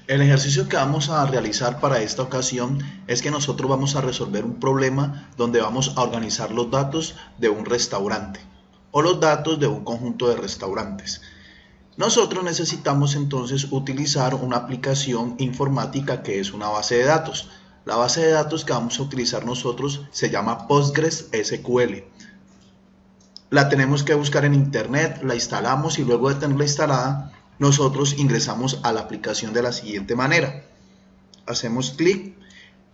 El ejercicio que vamos a realizar para esta ocasión es que nosotros vamos a resolver un problema donde vamos a organizar los datos de un restaurante o los datos de un conjunto de restaurantes. Nosotros necesitamos entonces utilizar una aplicación informática que es una base de datos. La base de datos que vamos a utilizar nosotros se llama PostgreSQL. La tenemos que buscar en internet, la instalamos y luego de tenerla instalada, nosotros ingresamos a la aplicación de la siguiente manera. Hacemos clic,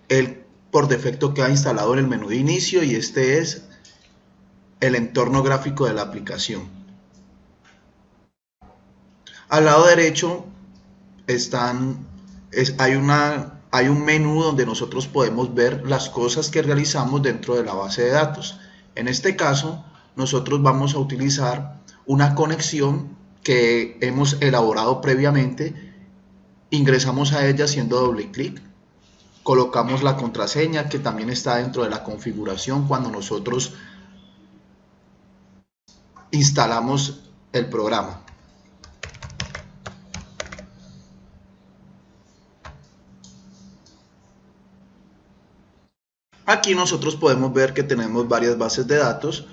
él por defecto queda instalado en el menú de inicio y este es el entorno gráfico de la aplicación. Al lado derecho hay un menú donde nosotros podemos ver las cosas que realizamos dentro de la base de datos. En este caso, nosotros vamos a utilizar una conexión que hemos elaborado previamente. Ingresamos a ella haciendo doble clic. Colocamos la contraseña que también está dentro de la configuración cuando nosotros instalamos el programa. Aquí nosotros podemos ver que tenemos varias bases de datos.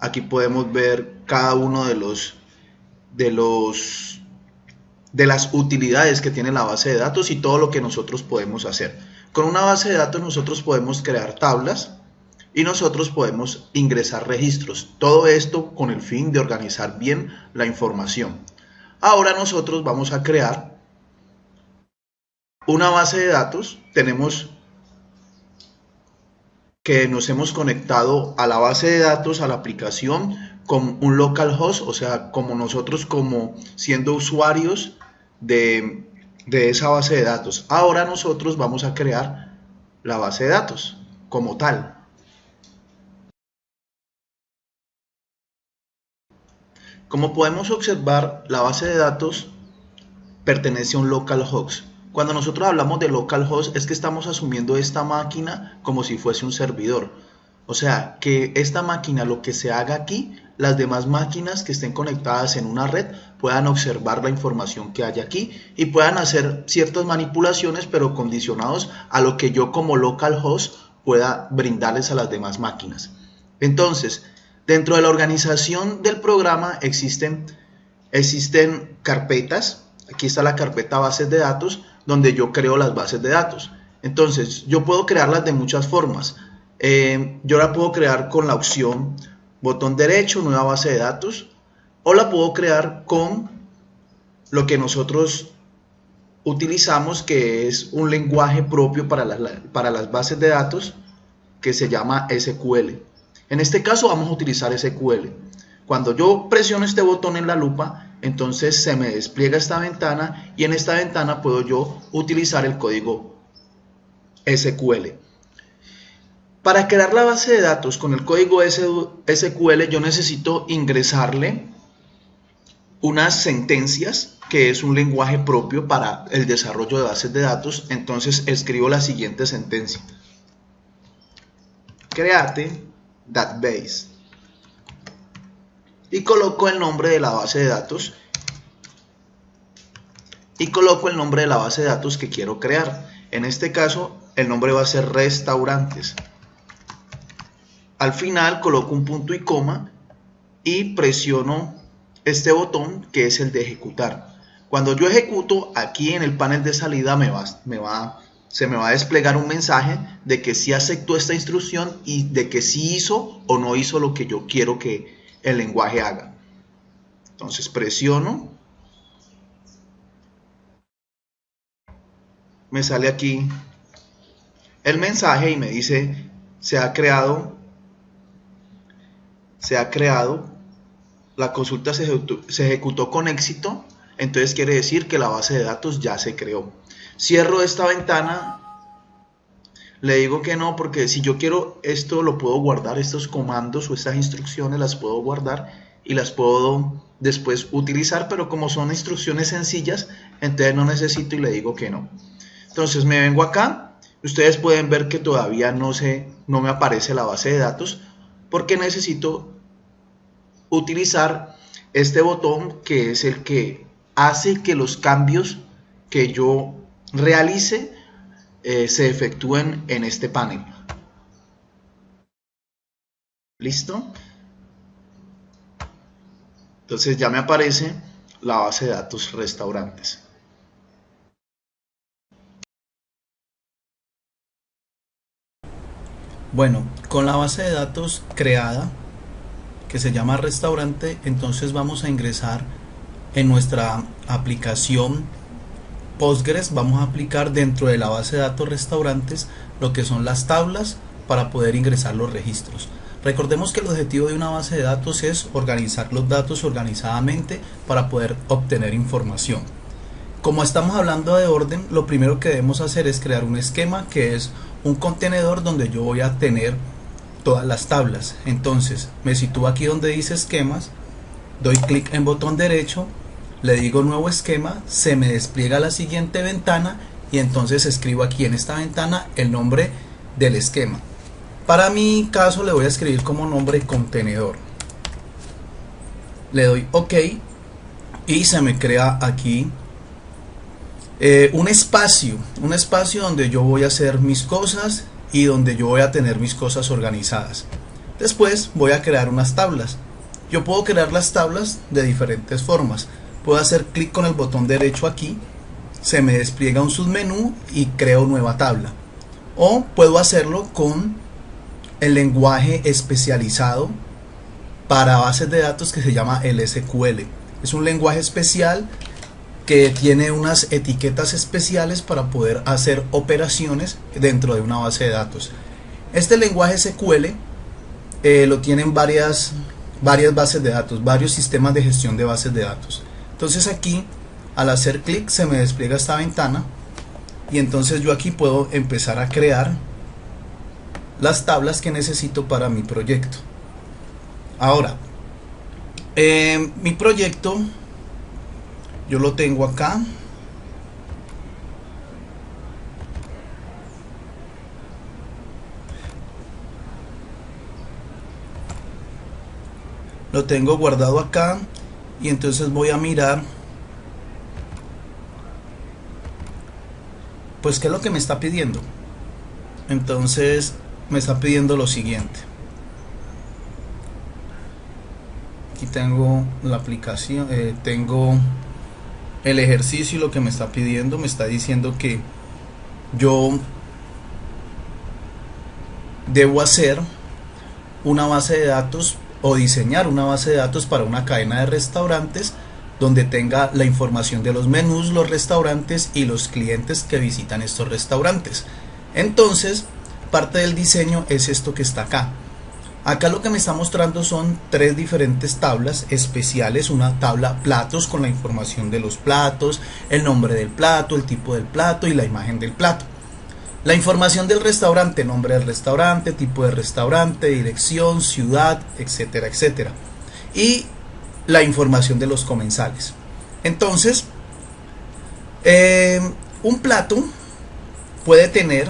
Aquí podemos ver cada uno de las utilidades que tiene la base de datos y todo lo que nosotros podemos hacer. Con una base de datos nosotros podemos crear tablas y nosotros podemos ingresar registros. Todo esto con el fin de organizar bien la información. Ahora nosotros vamos a crear una base de datos. Tenemos que nos hemos conectado a la base de datos, a la aplicación, con un localhost, o sea, como nosotros como siendo usuarios de esa base de datos. Ahora nosotros vamos a crear la base de datos como tal. Como podemos observar, la base de datos pertenece a un localhost. Cuando nosotros hablamos de localhost es que estamos asumiendo esta máquina como si fuese un servidor. O sea, que esta máquina, lo que se haga aquí, las demás máquinas que estén conectadas en una red puedan observar la información que hay aquí y puedan hacer ciertas manipulaciones, pero condicionados a lo que yo como localhost pueda brindarles a las demás máquinas. Entonces, dentro de la organización del programa existen carpetas. Aquí está la carpeta bases de datos, donde yo creo las bases de datos. Entonces, yo puedo crearlas de muchas formas. Yo la puedo crear con la opción botón derecho, nueva base de datos, o la puedo crear con lo que nosotros utilizamos, que es un lenguaje propio para las bases de datos, que se llama SQL. En este caso vamos a utilizar SQL. Cuando yo presiono este botón en la lupa, entonces se me despliega esta ventana y en esta ventana puedo yo utilizar el código SQL. Para crear la base de datos con el código SQL yo necesito ingresarle unas sentencias, que es un lenguaje propio para el desarrollo de bases de datos. Entonces escribo la siguiente sentencia: create database, y coloco el nombre de la base de datos y coloco el nombre de la base de datos que quiero crear. En este caso el nombre va a ser restaurantes. Al final coloco un punto y coma y presiono este botón que es el de ejecutar. Cuando yo ejecuto, aquí en el panel de salida se me va a desplegar un mensaje de que sí aceptó esta instrucción y de que sí hizo o no hizo lo que yo quiero que el lenguaje haga. Entonces presiono, me sale aquí el mensaje y me dice se ha creado, la consulta se ejecutó con éxito. Entonces quiere decir que la base de datos ya se creó. Cierro esta ventana, le digo que no, porque si yo quiero esto lo puedo guardar, estos comandos o estas instrucciones las puedo guardar y las puedo después utilizar, pero como son instrucciones sencillas, entonces no necesito y le digo que no. Entonces me vengo acá, ustedes pueden ver que todavía no me aparece la base de datos porque necesito utilizar este botón que es el que hace que los cambios que yo realice se efectúen en este panel. ¿Listo? Entonces ya me aparece la base de datos restaurantes. Bueno, con la base de datos creada, que se llama restaurante, entonces vamos a ingresar en nuestra aplicación Postgres, vamos a aplicar dentro de la base de datos restaurantes lo que son las tablas para poder ingresar los registros. Recordemos que el objetivo de una base de datos es organizar los datos organizadamente para poder obtener información. Como estamos hablando de orden, lo primero que debemos hacer es crear un esquema, que es un contenedor donde yo voy a tener todas las tablas. Entonces me sitúo aquí donde dice esquemas, doy clic en botón derecho, le digo nuevo esquema, se me despliega la siguiente ventana y entonces escribo aquí en esta ventana el nombre del esquema. Para mi caso le voy a escribir como nombre contenedor. Le doy OK y se me crea aquí un espacio donde yo voy a hacer mis cosas y donde yo voy a tener mis cosas organizadas. Después voy a crear unas tablas. Yo puedo crear las tablas de diferentes formas. Puedo hacer clic con el botón derecho aquí, se me despliega un submenú y creo nueva tabla. O puedo hacerlo con el lenguaje especializado para bases de datos que se llama el SQL. Es un lenguaje especial que tiene unas etiquetas especiales para poder hacer operaciones dentro de una base de datos. Este lenguaje SQL lo tienen varias bases de datos, varios sistemas de gestión de bases de datos. Entonces aquí, al hacer clic, se me despliega esta ventana y entonces yo aquí puedo empezar a crear las tablas que necesito para mi proyecto. Ahora, mi proyecto yo lo tengo acá. Lo tengo guardado acá y entonces voy a mirar pues qué es lo que me está pidiendo. Entonces me está pidiendo lo siguiente. Aquí tengo la aplicación, tengo el ejercicio y lo que me está pidiendo. Me está diciendo que yo debo hacer una base de datos o diseñar una base de datos para una cadena de restaurantes donde tenga la información de los menús, los restaurantes y los clientes que visitan estos restaurantes. Entonces, parte del diseño es esto que está acá. Acá lo que me está mostrando son tres diferentes tablas especiales. Una tabla platos con la información de los platos, el nombre del plato, el tipo del plato y la imagen del plato. La información del restaurante, nombre del restaurante, tipo de restaurante, dirección, ciudad, etcétera, etcétera. Y la información de los comensales. Entonces, un plato puede tener,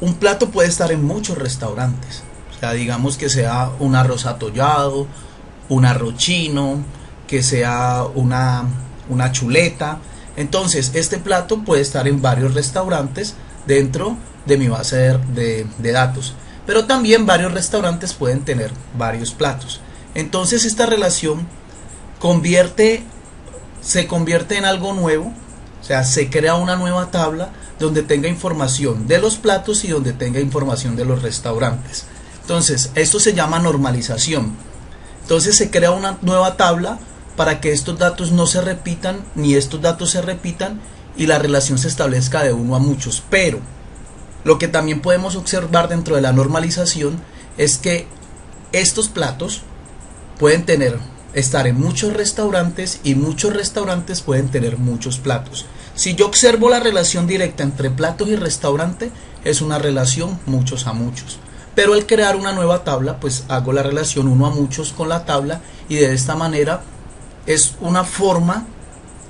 un plato puede estar en muchos restaurantes. O sea, digamos que sea un arroz atollado, un arroz chino, que sea una chuleta. Entonces, este plato puede estar en varios restaurantes dentro de mi base de datos. Pero también varios restaurantes pueden tener varios platos. Entonces, esta relación se convierte en algo nuevo. O sea, se crea una nueva tabla donde tenga información de los platos y donde tenga información de los restaurantes. Entonces, esto se llama normalización. Entonces, se crea una nueva tabla para que estos datos no se repitan, ni estos datos se repitan, y la relación se establezca de uno a muchos. Pero lo que también podemos observar dentro de la normalización es que estos platos pueden estar en muchos restaurantes y muchos restaurantes pueden tener muchos platos. Si yo observo la relación directa entre platos y restaurante, es una relación muchos a muchos. Pero al crear una nueva tabla, pues hago la relación uno a muchos con la tabla, y de esta manera es una forma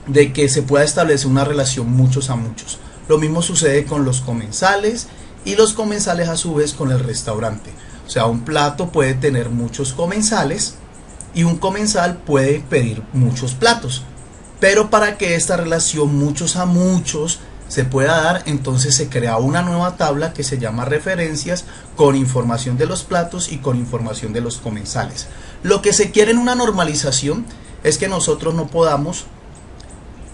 de que se pueda establecer una relación muchos a muchos. Lo mismo sucede con los comensales y los comensales a su vez con el restaurante. O sea, un plato puede tener muchos comensales y un comensal puede pedir muchos platos. Pero para que esta relación muchos a muchos se pueda dar, entonces se crea una nueva tabla que se llama referencias, con información de los platos y con información de los comensales. Lo que se quiere en una normalización es que nosotros no podamos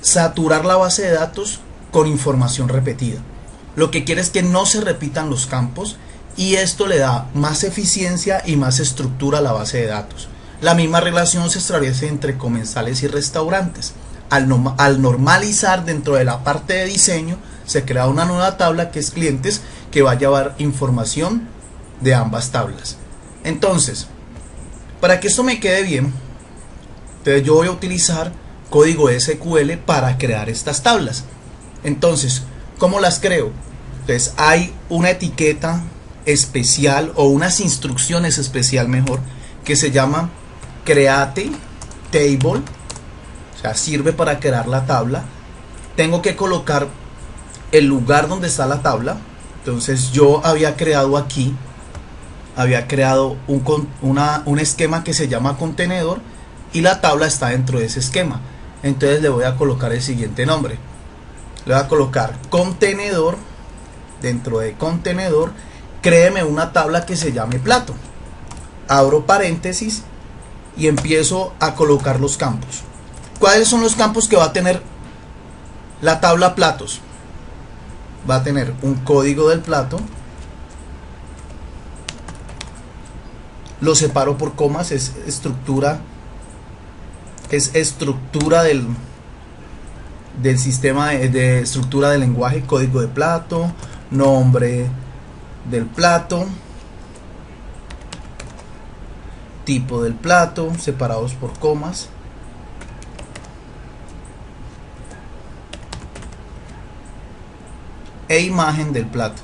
saturar la base de datos con información repetida. Lo que quiere es que no se repitan los campos, y esto le da más eficiencia y más estructura a la base de datos. La misma relación se establece entre comensales y restaurantes. Al normalizar dentro de la parte de diseño, se crea una nueva tabla que es clientes, que va a llevar información de ambas tablas. Entonces, para que esto me quede bien, entonces yo voy a utilizar código SQL para crear estas tablas. Entonces, ¿cómo las creo? Entonces hay una etiqueta especial, o unas instrucciones especial mejor, que se llama create table. O sea, sirve para crear la tabla. Tengo que colocar el lugar donde está la tabla. Entonces yo había creado aquí, había creado un esquema que se llama contenedor, y la tabla está dentro de ese esquema. Entonces le voy a colocar el siguiente nombre. Le voy a colocar contenedor. Dentro de contenedor, créeme una tabla que se llame plato. Abro paréntesis y empiezo a colocar los campos. ¿Cuáles son los campos que va a tener la tabla platos? Va a tener un código del plato. Lo separo por comas, es estructura del sistema de estructura del lenguaje. Código de plato, nombre del plato, tipo del plato, separados por comas, e imagen del plato.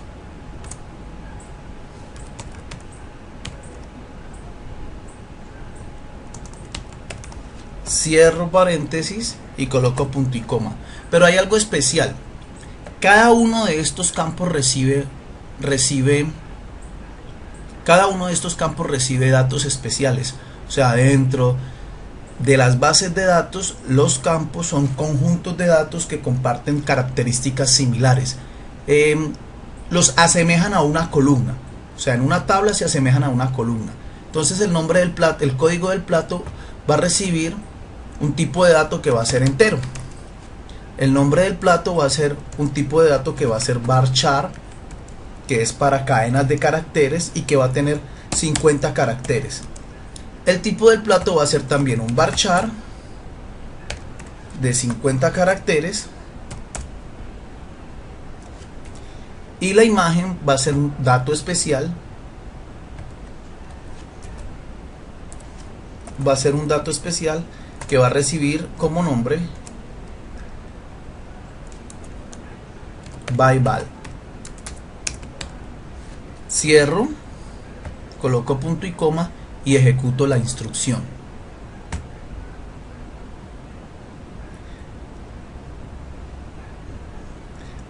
Cierro paréntesis y coloco punto y coma. Pero hay algo especial. Cada uno de estos campos recibe datos especiales. O sea, dentro de las bases de datos, los campos son conjuntos de datos que comparten características similares. Los asemejan a una columna. O sea, en una tabla se asemejan a una columna. Entonces el nombre del plato, el código del plato, va a recibir un tipo de dato que va a ser entero. El nombre del plato va a ser un tipo de dato que va a ser varchar, que es para cadenas de caracteres, y que va a tener 50 caracteres. El tipo del plato va a ser también un varchar de 50 caracteres, y la imagen va a ser un dato especial. Va a ser un dato especial que va a recibir como nombre byval. Cierro, coloco punto y coma y ejecuto la instrucción.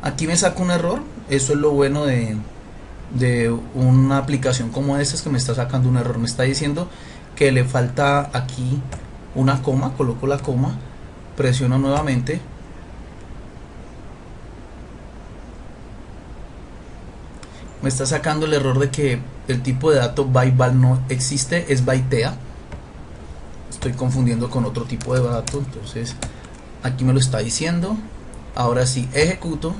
Aquí me saca un error. Eso es lo bueno de una aplicación como esta, es que me está sacando un error. Me está diciendo que le falta aquí una coma. Coloco la coma, presiono nuevamente, me está sacando el error de que el tipo de dato byval no existe, es bytea. Estoy confundiendo con otro tipo de dato. Entonces aquí me lo está diciendo. Ahora sí ejecuto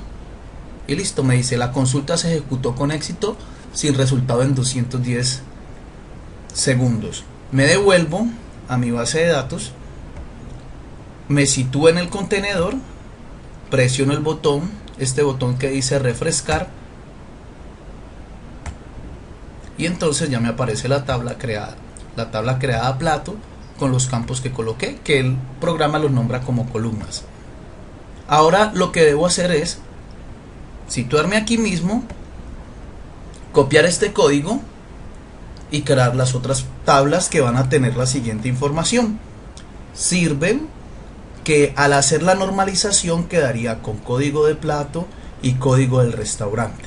y listo, me dice la consulta se ejecutó con éxito sin resultado en 210 segundos. Me devuelvo a mi base de datos, me sitúo en el contenedor, presiono el botón, este botón que dice refrescar, y entonces ya me aparece la tabla creada plato con los campos que coloqué, que el programa los nombra como columnas. Ahora lo que debo hacer es situarme aquí mismo, copiar este código y crear las otras tablas que van a tener la siguiente información. Sirven que al hacer la normalización quedaría con código de plato y código del restaurante,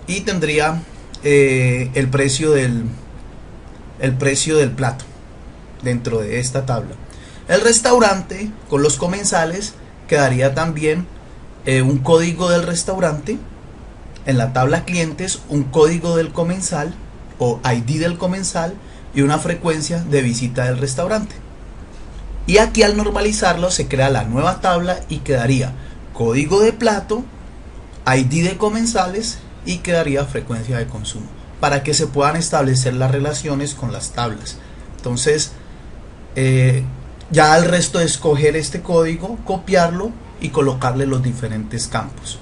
y tendría el precio del plato dentro de esta tabla. El restaurante con los comensales quedaría también un código del restaurante, en la tabla clientes un código del comensal o ID del comensal y una frecuencia de visita del restaurante. Y aquí al normalizarlo se crea la nueva tabla y quedaría código de plato, ID de comensales y quedaría frecuencia de consumo, para que se puedan establecer las relaciones con las tablas. Entonces ya el resto es escoger este código, copiarlo y colocarle los diferentes campos.